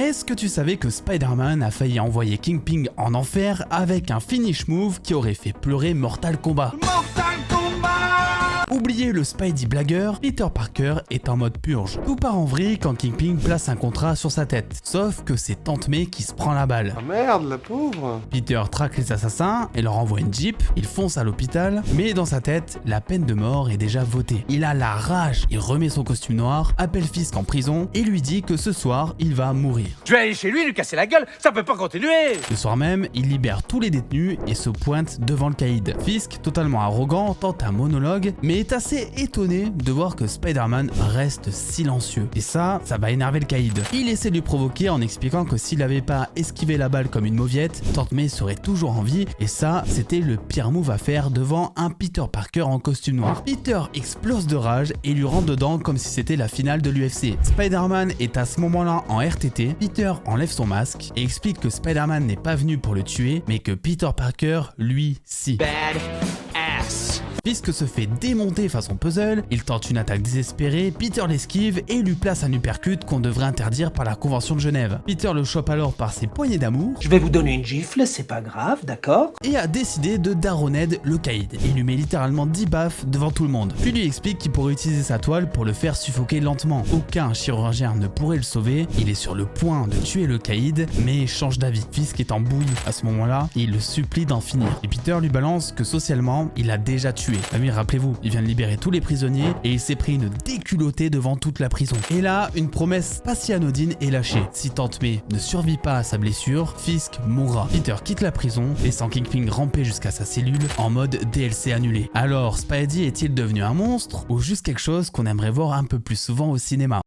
Est-ce que tu savais que Spider-Man a failli envoyer Kingpin en enfer avec un finish move qui aurait fait pleurer Mortal Kombat? Oubliez le Spidey blagueur, Peter Parker est en mode purge. Tout part en vrille quand Kingpin place un contrat sur sa tête. Sauf que c'est Tante May qui se prend la balle. Ah merde, la pauvre. Peter traque les assassins et leur envoie une jeep, il fonce à l'hôpital, mais dans sa tête, la peine de mort est déjà votée. Il a la rage, il remet son costume noir, appelle Fisk en prison et lui dit que ce soir, il va mourir. Je vais aller chez lui lui casser la gueule, ça peut pas continuer. Le soir même, il libère tous les détenus et se pointe devant le caïd. Fisk, totalement arrogant, tente un monologue, mais est assez étonné de voir que Spider-Man reste silencieux. Et ça va énerver le caïd. Il essaie de lui provoquer en expliquant que s'il n'avait pas esquivé la balle comme une mauviette, Tante May serait toujours en vie, et ça, c'était le pire move à faire devant un Peter Parker en costume noir. Peter explose de rage et lui rentre dedans comme si c'était la finale de l'UFC. Spider-Man est à ce moment-là en RTT, Peter enlève son masque et explique que Spider-Man n'est pas venu pour le tuer, mais que Peter Parker, lui, si. Bad ass. Fisk se fait démonter façon puzzle, il tente une attaque désespérée, Peter l'esquive et lui place un uppercut qu'on devrait interdire par la Convention de Genève. Peter le chope alors par ses poignées d'amour. Je vais vous donner une gifle, c'est pas grave, d'accord? Et a décidé de Daroned le caïd. Il lui met littéralement 10 baffes devant tout le monde. Puis lui explique qu'il pourrait utiliser sa toile pour le faire suffoquer lentement. Aucun chirurgien ne pourrait le sauver, il est sur le point de tuer le caïd, mais change d'avis. Fisk est en bouillie à ce moment-là, il le supplie d'en finir. Et Peter lui balance que socialement, il a déjà tué. Ah oui, rappelez-vous, il vient de libérer tous les prisonniers et il s'est pris une déculottée devant toute la prison. Et là, une promesse pas si anodine est lâchée. Si Tante May ne survit pas à sa blessure, Fisk mourra. Peter quitte la prison, laissant Kingpin ramper jusqu'à sa cellule en mode DLC annulé. Alors, Spidey est-il devenu un monstre ou juste quelque chose qu'on aimerait voir un peu plus souvent au cinéma?